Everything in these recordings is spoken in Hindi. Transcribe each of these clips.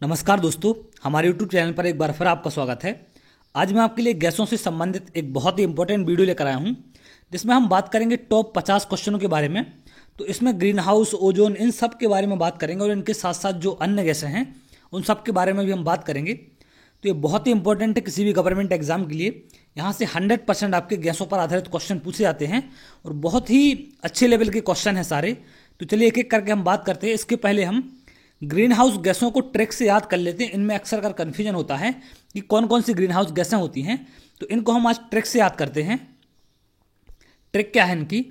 नमस्कार दोस्तों, हमारे YouTube चैनल पर एक बार फिर आपका स्वागत है। आज मैं आपके लिए गैसों से संबंधित एक बहुत ही इंपॉर्टेंट वीडियो लेकर आया हूं, जिसमें हम बात करेंगे टॉप 50 क्वेश्चनों के बारे में। तो इसमें ग्रीन हाउस, ओजोन, इन सब के बारे में बात करेंगे और इनके साथ साथ जो अन्य गैसें हैं उन सब के बारे में भी हम बात करेंगे। तो ये बहुत ही इंपॉर्टेंट है किसी भी गवर्नमेंट एग्जाम के लिए। यहाँ से 100% आपके गैसों पर आधारित क्वेश्चन पूछे जाते हैं और बहुत ही अच्छे लेवल के क्वेश्चन हैं सारे। तो चलिए एक एक करके हम बात करते हैं। इसके पहले हम ग्रीन हाउस गैसों को ट्रिक से याद कर लेते हैं। इनमें अक्सर कर कन्फ्यूजन होता है कि कौन कौन सी ग्रीन हाउस गैसें होती हैं, तो इनको हम आज ट्रिक से याद करते हैं। ट्रिक क्या है इनकी?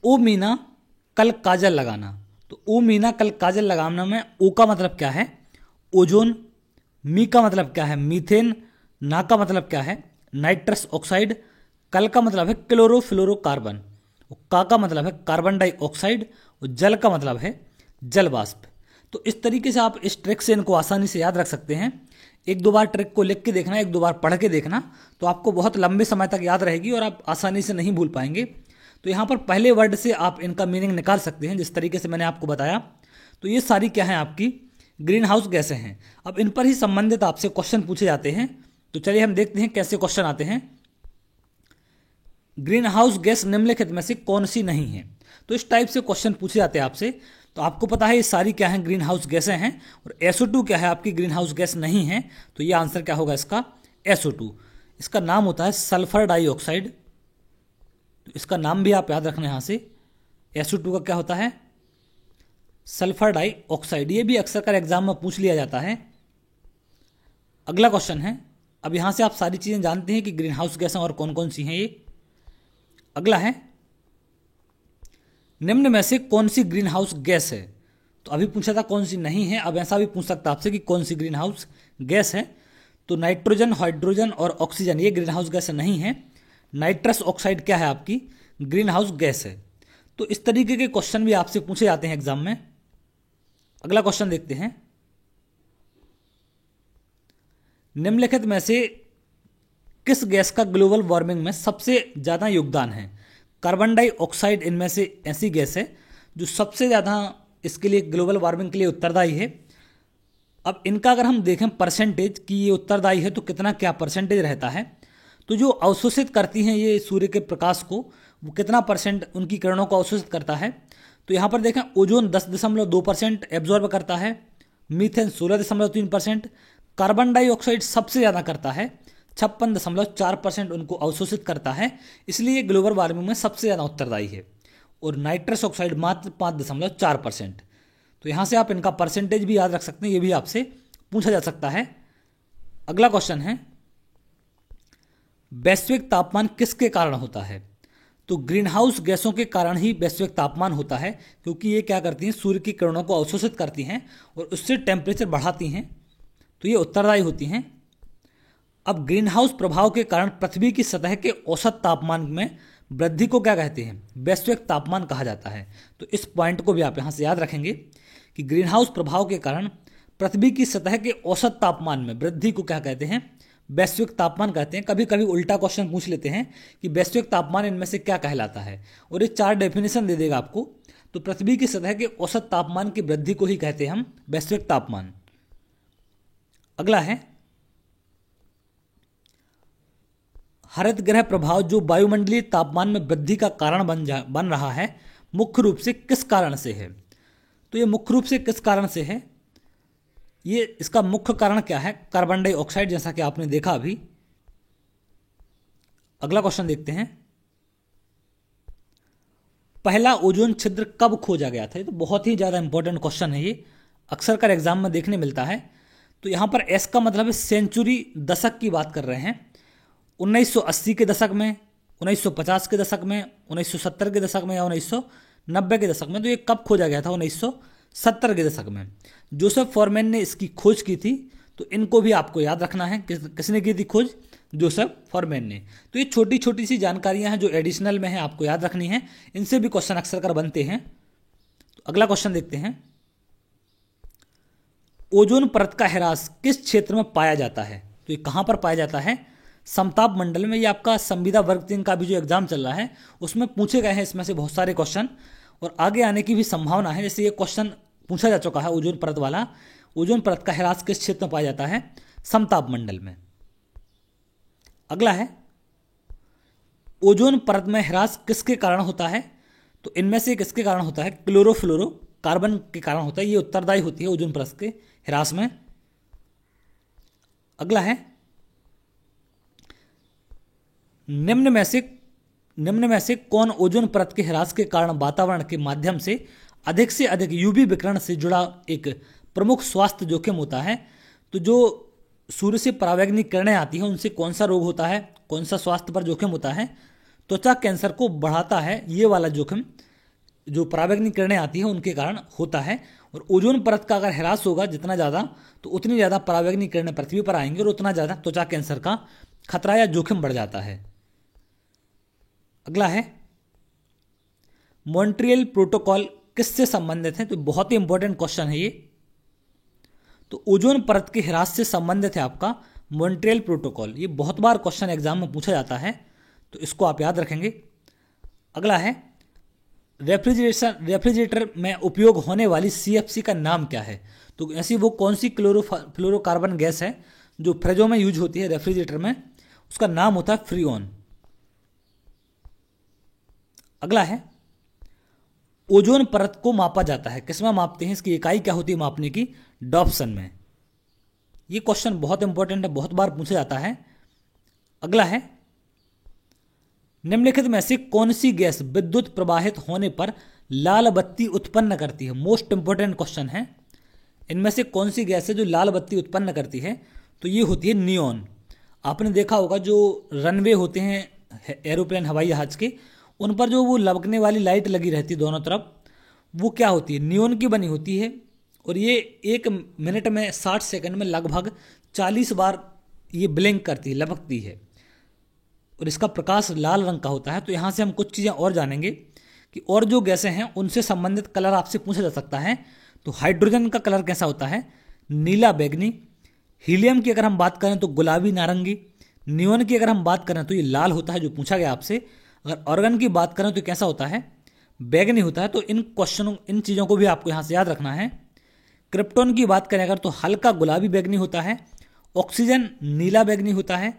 ओ मीना कल काजल लगाना। तो ओ मीना कल काजल लगाना में ओ का मतलब क्या है? ओजोन। मी का मतलब क्या है? मीथेन। ना का मतलब क्या है? Nitrous oxide. कल का मतलब है क्लोरोफ्लोरोकार्बन। का मतलब है कार्बन डाइऑक्साइड। और जल का मतलब है जल वाष्प। तो इस तरीके से आप इस ट्रिक से इनको आसानी से याद रख सकते हैं। एक दो बार ट्रिक को लिख के देखना, एक दो बार पढ़ के देखना, तो आपको बहुत लंबे समय तक याद रहेगी और आप आसानी से नहीं भूल पाएंगे। तो यहाँ पर पहले वर्ड से आप इनका मीनिंग निकाल सकते हैं, जिस तरीके से मैंने आपको बताया। तो ये सारी क्या है? आपकी ग्रीन हाउस गैसें हैं। अब इन पर ही संबंधित आपसे क्वेश्चन पूछे जाते हैं। तो चलिए हम देखते हैं कैसे क्वेश्चन आते हैं। ग्रीन हाउस गैस निम्नलिखित में से कौन सी नहीं है? तो इस टाइप से क्वेश्चन पूछे जाते हैं आपसे। तो आपको पता है ये सारी क्या है? ग्रीन हाउस गैसें हैं। और SO2 क्या है? आपकी ग्रीन हाउस गैस नहीं है। तो ये आंसर क्या होगा इसका? SO2। इसका नाम होता है सल्फर डाइऑक्साइड। तो इसका नाम भी आप याद रखना यहाँ से। SO2 का क्या होता है? Sulphur dioxide. ये भी अक्सर कर एग्जाम में पूछ लिया जाता है। अगला क्वेश्चन है। अब यहां से आप सारी चीजें जानते हैं कि ग्रीन हाउस गैसें और कौन कौन सी हैं ये। अगला है, निम्न में से कौन सी ग्रीन हाउस गैस है? तो अभी पूछा था कौन सी नहीं है, अब ऐसा भी पूछ सकता आपसे कि कौन सी ग्रीन हाउस गैस है। तो नाइट्रोजन, हाइड्रोजन और ऑक्सीजन ये ग्रीन हाउस गैस नहीं है। नाइट्रस ऑक्साइड क्या है? आपकी ग्रीन हाउस गैस है। तो इस तरीके के क्वेश्चन भी आपसे पूछे जाते हैं एग्जाम में। अगला क्वेश्चन देखते हैं। निम्नलिखित में से किस गैस का ग्लोबल वार्मिंग में सबसे ज्यादा योगदान है? कार्बन डाइऑक्साइड इनमें से ऐसी गैस है जो सबसे ज़्यादा इसके लिए, ग्लोबल वार्मिंग के लिए उत्तरदायी है। अब इनका अगर हम देखें परसेंटेज कि ये उत्तरदायी है, तो कितना क्या परसेंटेज रहता है? तो जो अवशोषित करती हैं ये सूर्य के प्रकाश को, वो कितना परसेंट उनकी किरणों को अवशोषित करता है? तो यहाँ पर देखें, ओजोन 10.2% एब्जॉर्ब करता है। मीथेन 16.3%। कार्बन डाइऑक्साइड सबसे ज़्यादा करता है, 56.4% उनको अवशोषित करता है, इसलिए ग्लोबल वार्मिंग में सबसे ज़्यादा उत्तरदायी है। और नाइट्रस ऑक्साइड मात्र 5.4%। तो यहाँ से आप इनका परसेंटेज भी याद रख सकते हैं, ये भी आपसे पूछा जा सकता है। अगला क्वेश्चन है, वैश्विक तापमान किसके कारण होता है? तो ग्रीन हाउस गैसों के कारण ही वैश्विक तापमान होता है, क्योंकि ये क्या करती हैं? सूर्य की किरणों को अवशोषित करती हैं और उससे टेम्परेचर बढ़ाती हैं, तो ये उत्तरदायी होती हैं। अब ग्रीन हाउस प्रभाव के कारण पृथ्वी की सतह के औसत तापमान में वृद्धि को क्या कहते हैं? वैश्विक तापमान कहा जाता है। तो इस पॉइंट को भी आप यहां से याद रखेंगे कि ग्रीन हाउस प्रभाव के कारण पृथ्वी की सतह के औसत तापमान में वृद्धि को क्या कहते हैं? वैश्विक तापमान कहते हैं। कभी कभी उल्टा क्वेश्चन पूछ लेते हैं कि वैश्विक तापमान इनमें से क्या कहलाता है, और ये 4 डेफिनेशन दे देगा आपको। तो पृथ्वी की सतह के औसत तापमान की वृद्धि को ही कहते हैं हम वैश्विक तापमान। अगला है, हरित गृह प्रभाव जो वायुमंडलीय तापमान में वृद्धि का कारण बन रहा है, मुख्य रूप से किस कारण से है? तो ये मुख्य रूप से किस कारण से है? ये इसका मुख्य कारण क्या है? कार्बन डाइऑक्साइड, जैसा कि आपने देखा अभी। अगला क्वेश्चन देखते हैं, पहला ओजोन छिद्र कब खोजा गया था? ये तो बहुत ही ज्यादा इंपॉर्टेंट क्वेश्चन है, ये अक्सर कर एग्जाम में देखने मिलता है। तो यहां पर एस का मतलब है सेंचुरी, दशक की बात कर रहे हैं। 1980 के दशक में, 1950 के दशक में, 1970 के दशक में या 1990 के दशक में। तो ये कब खोजा गया था? 1970 के दशक में जोसेफ फॉरमैन ने इसकी खोज की थी। तो इनको भी आपको याद रखना है, किसने की थी खोज? जोसेफ फॉरमैन ने। तो ये छोटी छोटी सी जानकारियां हैं जो एडिशनल में है, आपको याद रखनी है। इनसे भी क्वेश्चन अक्सर कर बनते हैं। तो अगला क्वेश्चन देखते हैं, ओजोन परत का ह्रास किस क्षेत्र में पाया जाता है? तो ये कहां पर पाया जाता है? समताप मंडल में। ये आपका संविदा वर्ग 3 का भी जो एग्जाम चल रहा है उसमें पूछे गए हैं इसमें से बहुत सारे क्वेश्चन, और आगे आने की भी संभावना है। जैसे ये क्वेश्चन पूछा जा चुका है ओजोन परत वाला, ओजोन परत का ह्रास किस क्षेत्र में पाया जाता है? समताप मंडल में। अगला है, ओजोन परत में ह्रास किसके कारण होता है? तो इनमें से किसके कारण होता है? क्लोरोफ्लोरोकार्बन के कारण होता है। ये उत्तरदायी होती है ओजोन परत के ह्रास में। अगला है, निम्न में से कौन ओजोन परत के ह्रास के कारण वातावरण के माध्यम से अधिक यूवी विकिरण से जुड़ा एक प्रमुख स्वास्थ्य जोखिम होता है? तो जो सूर्य से परावैंगनी किरणें आती हैं उनसे कौन सा रोग होता है, कौन सा स्वास्थ्य पर जोखिम होता है? त्वचा कैंसर को बढ़ाता है ये वाला जोखिम, जो परावैंगनी किरणें आती हैं उनके कारण होता है। और ओजोन परत का अगर ह्रास होगा जितना ज़्यादा, तो उतनी ज़्यादा परावैंगनी किरणें पृथ्वी पर आएंगी और उतना ज़्यादा त्वचा कैंसर का खतरा या जोखिम बढ़ जाता है। अगला है, मॉन्ट्रियल प्रोटोकॉल किससे संबंधित है? तो बहुत ही इंपॉर्टेंट क्वेश्चन है ये। तो ओजोन परत के ह्रास से संबंधित है आपका मॉन्ट्रियल प्रोटोकॉल। ये बहुत बार क्वेश्चन एग्जाम में पूछा जाता है, तो इसको आप याद रखेंगे। अगला है, रेफ्रिजरेटर में उपयोग होने वाली CFC का नाम क्या है? तो ऐसी वो कौन सी क्लोरोफ्लोरोकार्बन गैस है जो फ्रिजों में यूज होती है रेफ्रिजरेटर में? उसका नाम होता है फ्रीऑन। अगला है, ओजोन परत को मापा जाता है, किसमें मापते हैं? इसकी इकाई क्या होती है मापने की? डॉप्सन में। ये क्वेश्चन बहुत इंपॉर्टेंट है, बहुत बार पूछा जाता है। अगला है, निम्नलिखित में से कौन सी गैस विद्युत प्रवाहित होने पर लाल बत्ती उत्पन्न करती है? मोस्ट इंपॉर्टेंट क्वेश्चन है। इनमें से कौन सी गैस है जो लाल बत्ती उत्पन्न करती है? तो ये होती है नियोन। आपने देखा होगा जो रनवे होते हैं एरोप्लेन, हवाई जहाज के, उन पर जो वो लपकने वाली लाइट लगी रहती है दोनों तरफ, वो क्या होती है? नियोन की बनी होती है। और ये 1 मिनट में 60 सेकंड में लगभग 40 बार ये ब्लिंक करती है, लपकती है, और इसका प्रकाश लाल रंग का होता है। तो यहाँ से हम कुछ चीज़ें और जानेंगे कि और जो गैसें हैं उनसे संबंधित कलर आपसे पूछा जा सकता है। तो हाइड्रोजन का कलर कैसा होता है? नीला बैगनी। हीलियम की अगर हम बात करें तो गुलाबी नारंगी। नियोन की अगर हम बात करें तो ये लाल होता है, जो पूछा गया आपसे। अगर ऑर्गन की बात करें तो कैसा होता है? बैगनी होता है। तो इन चीज़ों को भी आपको यहाँ से याद रखना है। क्रिप्टॉन की बात करें अगर तो हल्का गुलाबी बैगनी होता है। ऑक्सीजन नीला बैगनी होता है।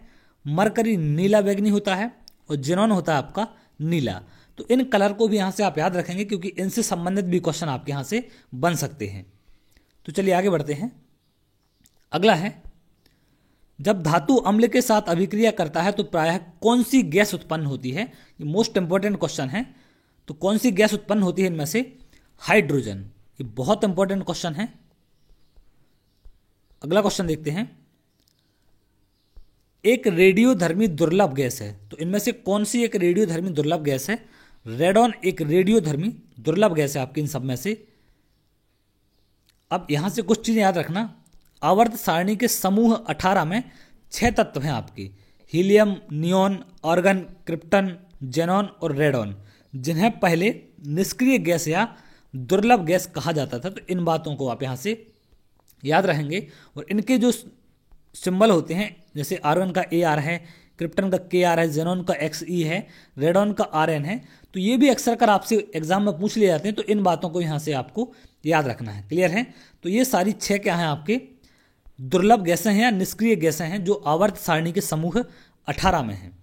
मरकरी नीला बैगनी होता है। और जेनॉन होता है आपका नीला। तो इन कलर को भी यहाँ से आप याद रखेंगे क्योंकि इनसे संबंधित भी क्वेश्चन आपके यहाँ से बन सकते हैं। तो चलिए आगे बढ़ते हैं। अगला है, जब धातु अम्ल के साथ अभिक्रिया करता है तो प्रायः कौन सी गैस उत्पन्न होती है? ये मोस्ट इंपॉर्टेंट क्वेश्चन है। तो कौन सी गैस उत्पन्न होती है इनमें से? हाइड्रोजन। ये बहुत इंपॉर्टेंट क्वेश्चन है। अगला क्वेश्चन देखते हैं, एक रेडियोधर्मी दुर्लभ गैस है, तो इनमें से कौन सी एक रेडियोधर्मी दुर्लभ गैस है? रेडॉन एक रेडियोधर्मी दुर्लभ गैस है आपकी इन सब में से। अब यहां से कुछ चीजें याद रखना। आवर्त सारणी के समूह 18 में 6 तत्व हैं आपके, helium, neon, organ, krypton, xenon और रेडॉन, जिन्हें पहले निष्क्रिय गैस या दुर्लभ गैस कहा जाता था। तो इन बातों को आप यहां से याद रहेंगे। और इनके जो सिंबल होते हैं, जैसे आर्गन का AR है, क्रिप्टन का KR है, जेनॉन का XE है, रेडॉन का RN है। तो ये भी अक्सर कर आपसे एग्जाम में पूछ लिए जाते हैं। तो इन बातों को यहाँ से आपको याद रखना है। क्लियर है? तो ये सारी 6 क्या हैं आपके? दुर्लभ गैसें हैं या निष्क्रिय गैसें हैं जो आवर्त सारणी के समूह 18 में हैं।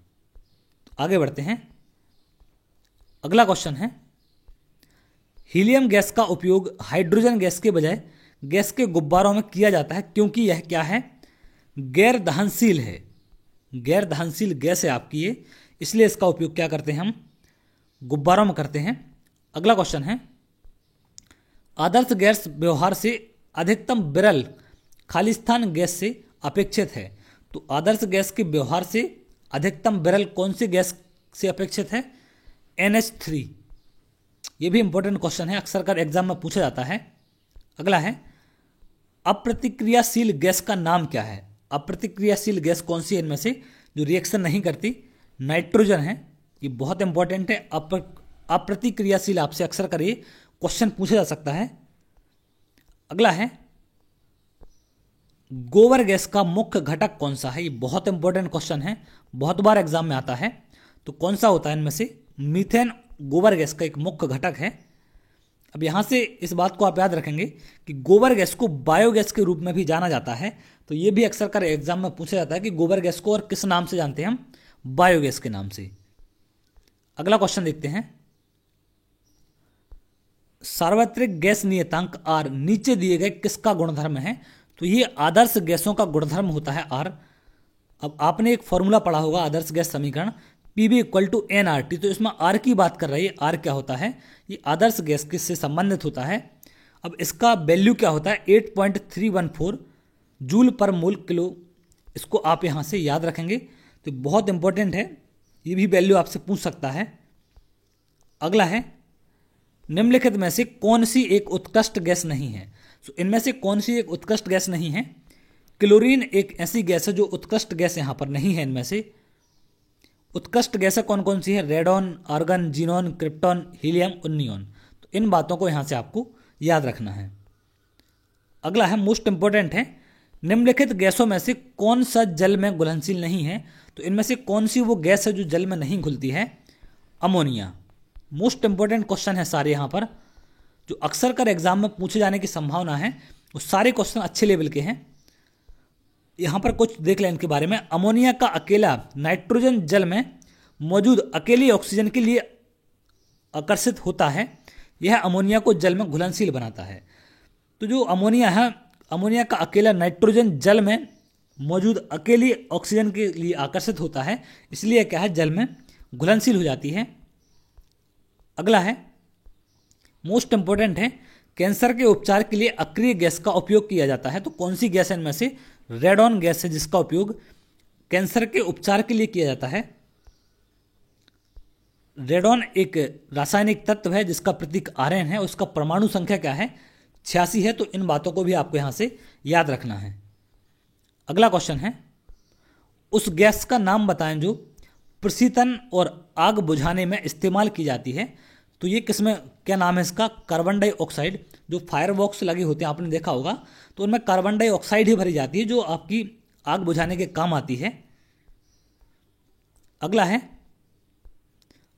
आगे बढ़ते हैं। अगला क्वेश्चन है, हीलियम गैस का उपयोग हाइड्रोजन गैस के बजाय गैस के गुब्बारों में किया जाता है क्योंकि यह क्या है? गैर दहनशील है। गैर दहनशील गैस है आपकी ये, इसलिए इसका उपयोग क्या करते हैं हम? गुब्बारों में करते हैं। अगला क्वेश्चन है, आदर्श गैस व्यवहार से अधिकतम विरल खालिस्तान गैस से अपेक्षित है। तो आदर्श गैस के व्यवहार से अधिकतम विरल कौन सी गैस से अपेक्षित है? NH3। ये भी इंपॉर्टेंट क्वेश्चन है, अक्सर कर एग्जाम में पूछा जाता है। अगला है, अप्रतिक्रियाशील गैस का नाम क्या है? अप्रतिक्रियाशील गैस कौन सी है इनमें से जो रिएक्शन नहीं करती? नाइट्रोजन है। ये बहुत इंपॉर्टेंट है। अप्रतिक्रियाशील आपसे अक्सर कर ये क्वेश्चन पूछा जा सकता है। अगला है, गोबर गैस का मुख्य घटक कौन सा है? ये बहुत इंपॉर्टेंट क्वेश्चन है, बहुत बार एग्जाम में आता है। तो कौन सा होता है इनमें से? मीथेन गोबर गैस का एक मुख्य घटक है। अब यहाँ से इस बात को आप याद रखेंगे कि गोबर गैस को बायोगैस के रूप में भी जाना जाता है। तो ये भी अक्सर कर एग्जाम में पूछा जाता है कि गोबर गैस को और किस नाम से जानते हैं हम, बायोगैस के नाम से। अगला क्वेश्चन देखते हैं, सार्वत्रिक गैस नियतांक आर नीचे दिए गए किसका गुणधर्म है? तो ये आदर्श गैसों का गुणधर्म होता है आर। अब आपने एक फॉर्मूला पढ़ा होगा आदर्श गैस समीकरण P V equal to n R T, तो इसमें आर की बात कर रही है। आर क्या होता है? ये आदर्श गैस किससे संबंधित होता है? अब इसका वैल्यू क्या होता है? 8.314 जूल पर मोल किलो। इसको आप यहाँ से याद रखेंगे, तो बहुत इंपॉर्टेंट है, ये भी वैल्यू आपसे पूछ सकता है। अगला है, निम्नलिखित में से कौन सी एक उत्कृष्ट गैस नहीं है? तो इनमें से कौन सी एक उत्कृष्ट गैस नहीं है? क्लोरीन एक ऐसी गैस है जो उत्कृष्ट गैस यहां पर नहीं है। इनमें से उत्कृष्ट गैसें कौन कौन सी है? Radon, argon, xenon, krypton, helium और नियॉन। तो इन बातों को यहां से आपको याद रखना है। अगला है, मोस्ट इंपॉर्टेंट है, निम्नलिखित गैसों में से कौन सा जल में घुलनशील नहीं है? तो इनमें से कौन सी वो गैस है जो जल में नहीं घुलती है? अमोनिया। मोस्ट इंपॉर्टेंट क्वेश्चन है सारे यहाँ पर, जो अक्सर कर एग्जाम में पूछे जाने की संभावना है। वो सारे क्वेश्चन अच्छे लेवल के हैं। यहाँ पर कुछ देख लें इनके बारे में। अमोनिया का अकेला नाइट्रोजन जल में मौजूद अकेली ऑक्सीजन के लिए आकर्षित होता है। यह अमोनिया को जल में घुलनशील बनाता है। तो जो अमोनिया है, अमोनिया का अकेला नाइट्रोजन जल में मौजूद अकेली ऑक्सीजन के लिए आकर्षित होता है, इसलिए क्या है, जल में घुलनशील हो जाती है। अगला है, मोस्ट इंपॉर्टेंट है, कैंसर के उपचार के लिए अक्रिय गैस का उपयोग किया जाता है। तो कौन सी गैस है इनमें से? रेडॉन गैस है, जिसका उपयोग कैंसर के उपचार के लिए किया जाता है। रेडॉन एक रासायनिक तत्व है जिसका प्रतीक आरएन है। उसका परमाणु संख्या क्या है? 86 है। तो इन बातों को भी आपको यहां से याद रखना है। अगला क्वेश्चन है, उस गैस का नाम बताएं जो प्रशीतन और आग बुझाने में इस्तेमाल की जाती है। तो ये किसमें, क्या नाम है इसका? Carbon dioxide. जो फायर बॉक्स लगे होते हैं आपने देखा होगा, तो उनमें कार्बन डाइऑक्साइड ही भरी जाती है जो आपकी आग बुझाने के काम आती है। अगला है,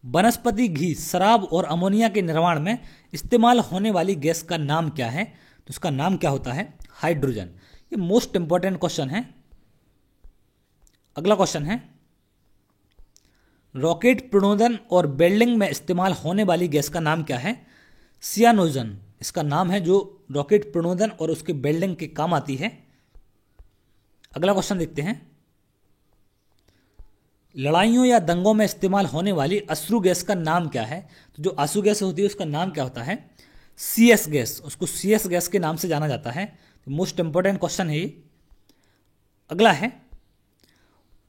वनस्पति घी, शराब और अमोनिया के निर्माण में इस्तेमाल होने वाली गैस का नाम क्या है? तो इसका नाम क्या होता है? हाइड्रोजन। ये मोस्ट इंपॉर्टेंट क्वेश्चन है। अगला क्वेश्चन है, रॉकेट प्रणोदन और वेल्डिंग में इस्तेमाल होने वाली गैस का नाम क्या है? सियानोजन इसका नाम है, जो रॉकेट प्रणोदन और उसके वेल्डिंग के काम आती है। अगला क्वेश्चन देखते हैं, लड़ाइयों या दंगों में इस्तेमाल होने वाली अश्रु गैस का नाम क्या है? तो जो आंसू गैस होती है उसका नाम क्या होता है? CS gas. उसको सीएस गैस के नाम से जाना जाता है। तो मोस्ट इंपॉर्टेंट क्वेश्चन है ये। अगला है,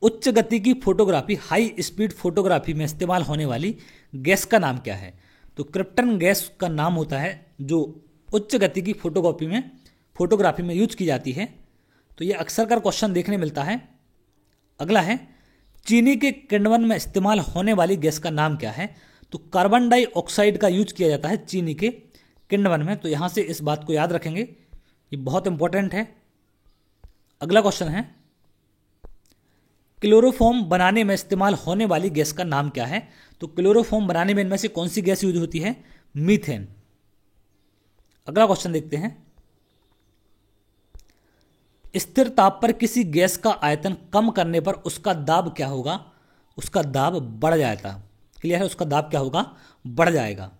उच्च गति की फोटोग्राफी, हाई स्पीड फोटोग्राफी में इस्तेमाल होने वाली गैस का नाम क्या है? तो क्रिप्टन गैस का नाम होता है, जो उच्च गति की फोटोग्राफी में यूज की जाती है। तो ये अक्सर कर क्वेश्चन देखने मिलता है। अगला है, चीनी के किण्वन में इस्तेमाल होने वाली गैस का नाम क्या है? तो कार्बन डाइऑक्साइड का यूज किया जाता है चीनी के किण्वन में। तो यहां से इस बात को याद रखेंगे, ये बहुत इंपॉर्टेंट है। अगला क्वेश्चन है, क्लोरोफॉर्म बनाने में इस्तेमाल होने वाली गैस का नाम क्या है? तो क्लोरोफॉर्म बनाने में इनमें से कौन सी गैस यूज होती है? मीथेन। अगला क्वेश्चन देखते हैं, स्थिर ताप पर किसी गैस का आयतन कम करने पर उसका दाब क्या होगा? उसका दाब बढ़ जाएगा। क्लियर है? उसका दाब क्या होगा? बढ़ जाएगा।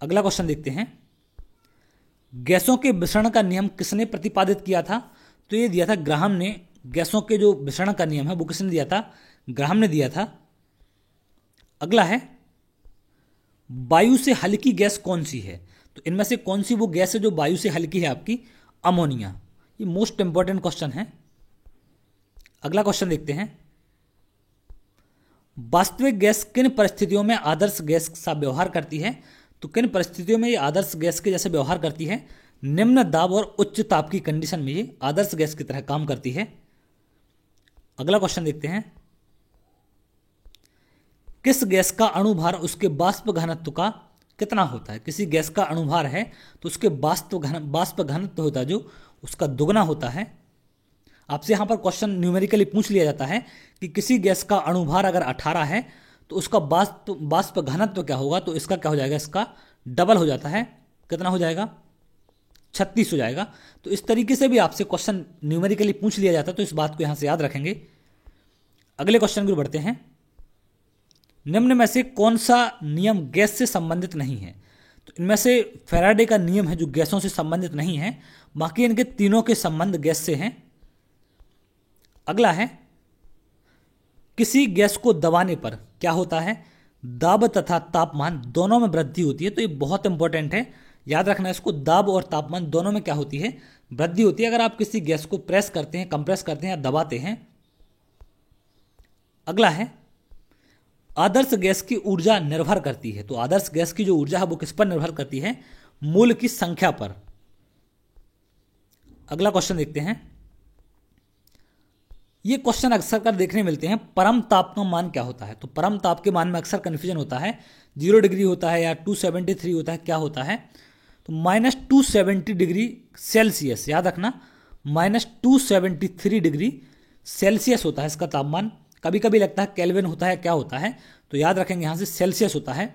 अगला क्वेश्चन देखते हैं, गैसों के विसरण का नियम किसने प्रतिपादित किया था? तो ये दिया था ग्राहम ने। गैसों के जो विसरण का नियम है वो किसने दिया था? ग्राहम ने दिया था। अगला है, वायु से हल्की गैस कौन सी है? तो इनमें से कौन सी वो गैस है जो वायु से हल्की है? आपकी अमोनिया। ये मोस्ट इंपॉर्टेंट क्वेश्चन है। अगला क्वेश्चन देखते हैं, वास्तविक गैस किन परिस्थितियों में आदर्श गैस सा व्यवहार करती है? तो किन परिस्थितियों में ये आदर्श गैस के जैसे व्यवहार करती है? निम्न दाब और उच्च ताप की कंडीशन में ये आदर्श गैस की तरह काम करती है। अगला क्वेश्चन देखते हैं, किस गैस का अणुभार उसके वाष्प घनत्व का कितना होता है? किसी गैस का अणुभार है तो उसके वाष्प घनत्व होता है जो उसका दुगना होता है। आपसे यहां पर क्वेश्चन न्यूमेरिकली पूछ लिया जाता है कि किसी गैस का अणुभार अगर 18 है तो उसका वाष्प घनत्व क्या होगा? तो इसका क्या हो जाएगा? इसका डबल हो जाता है, कितना हो जाएगा, 36 हो जाएगा। तो इस तरीके से भी आपसे क्वेश्चन न्यूमेरिकली पूछ लिया जाता है, तो इस बात को यहां से याद रखेंगे। अगले क्वेश्चन की ओर बढ़ते हैं। निम्न में से कौन सा नियम गैस से संबंधित नहीं है? तो इनमें से फैराडे का नियम है जो गैसों से संबंधित नहीं है, बाकी इनके तीनों के संबंध गैस से हैं। अगला है, किसी गैस को दबाने पर क्या होता है? दाब तथा तापमान दोनों में वृद्धि होती है। तो ये बहुत इंपॉर्टेंट है, याद रखना इसको, दाब और तापमान दोनों में क्या होती है? वृद्धि होती है। अगर आप किसी गैस को प्रेस करते हैं, कंप्रेस करते हैं या दबाते हैं। अगला है, आदर्श गैस की ऊर्जा निर्भर करती है। तो आदर्श गैस की जो ऊर्जा है वो किस पर निर्भर करती है? मोल की संख्या पर। अगला क्वेश्चन देखते हैं। ये क्वेश्चन अक्सर कर देखने मिलते हैं, परम ताप का मान क्या होता है? तो परम ताप के मान में अक्सर कंफ्यूजन होता है, 0 डिग्री होता है या 273 होता है, क्या होता है? तो -270 डिग्री सेल्सियस, याद रखना, -273 डिग्री सेल्सियस होता है इसका तापमान। कभी कभी लगता है केल्विन होता है, क्या होता है? तो याद रखेंगे यहां से सेल्सियस होता है।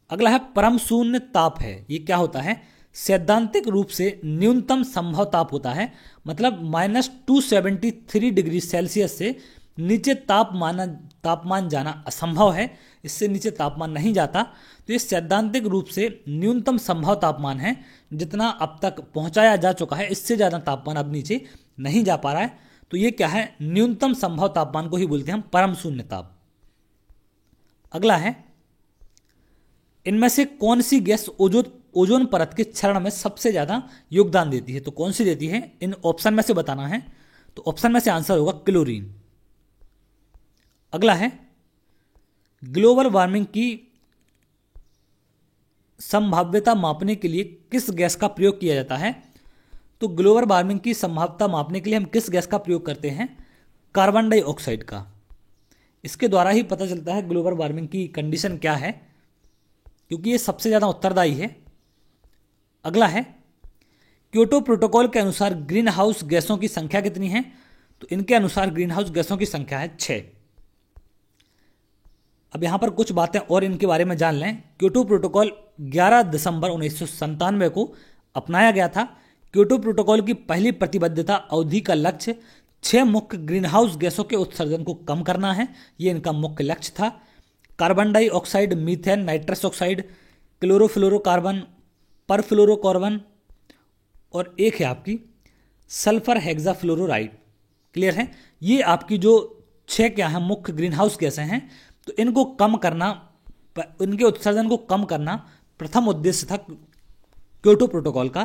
अगला है, परम शून्य ताप है, ये क्या होता है? सैद्धांतिक रूप से न्यूनतम संभव ताप होता है, मतलब -273 डिग्री सेल्सियस से नीचे तापमान जाना असंभव है, इससे नीचे तापमान नहीं जाता। तो ये सैद्धांतिक रूप से न्यूनतम संभव तापमान है, जितना अब तक पहुंचाया जा चुका है, इससे ज़्यादा तापमान अब नीचे नहीं जा पा रहा है। तो ये क्या है? न्यूनतम संभव तापमान को ही बोलते हैं हम परम शून्य ताप। अगला है, इनमें से कौन सी गैस ओजोन परत के क्षरण में सबसे ज्यादा योगदान देती है? तो कौन सी देती है? इन ऑप्शन में से बताना है। तो ऑप्शन में से आंसर होगा क्लोरीन। अगला है, ग्लोबल वार्मिंग की संभाव्यता मापने के लिए किस गैस का प्रयोग किया जाता है? तो ग्लोबल वार्मिंग की संभाव्यता मापने के लिए हम किस गैस का प्रयोग करते हैं? कार्बन डाइऑक्साइड का। इसके द्वारा ही पता चलता है ग्लोबल वार्मिंग की कंडीशन क्या है, क्योंकि ये सबसे ज्यादा उत्तरदायी है। अगला है, क्योटो प्रोटोकॉल के अनुसार ग्रीन हाउस गैसों की संख्या कितनी है? तो इनके अनुसार ग्रीन हाउस गैसों की संख्या है 6। अब यहां पर कुछ बातें और इनके बारे में जान लें। क्योटो प्रोटोकॉल 11 दिसंबर 1997 को अपनाया गया था। क्योटो प्रोटोकॉल की पहली प्रतिबद्धता अवधि का लक्ष्य 6 मुख्य ग्रीन हाउस गैसों के उत्सर्जन को कम करना है, ये इनका मुख्य लक्ष्य था। Carbon dioxide, methane, nitrous oxide, chlorofluorocarbon, perfluorocarbon और एक है आपकी सल्फर हेक्साफ्लोराइड। क्लियर है? ये आपकी जो 6 क्या है मुख्य ग्रीन हाउस गैसें हैं, तो इनको कम करना, इनके उत्सर्जन को कम करना प्रथम उद्देश्य था क्योटो प्रोटोकॉल का।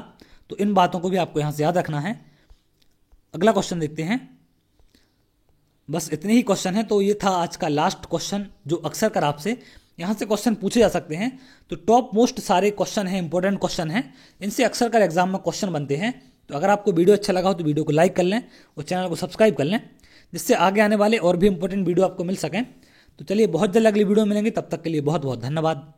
तो इन बातों को भी आपको यहां से याद रखना है। अगला क्वेश्चन देखते हैं। बस इतने ही क्वेश्चन है। तो ये था आज का लास्ट क्वेश्चन, जो अक्सर कर आपसे यहां से क्वेश्चन पूछे जा सकते हैं। तो टॉप मोस्ट सारे क्वेश्चन हैं, इंपॉर्टेंट क्वेश्चन हैं, इनसे अक्सर कर एग्जाम में क्वेश्चन बनते हैं। तो अगर आपको वीडियो अच्छा लगा हो तो वीडियो को लाइक कर लें और चैनल को सब्सक्राइब कर लें, जिससे आगे आने वाले और भी इंपॉर्टेंट वीडियो आपको मिल सकें। तो चलिए, बहुत जल्द अगली वीडियो मिलेंगे, तब तक के लिए बहुत बहुत धन्यवाद।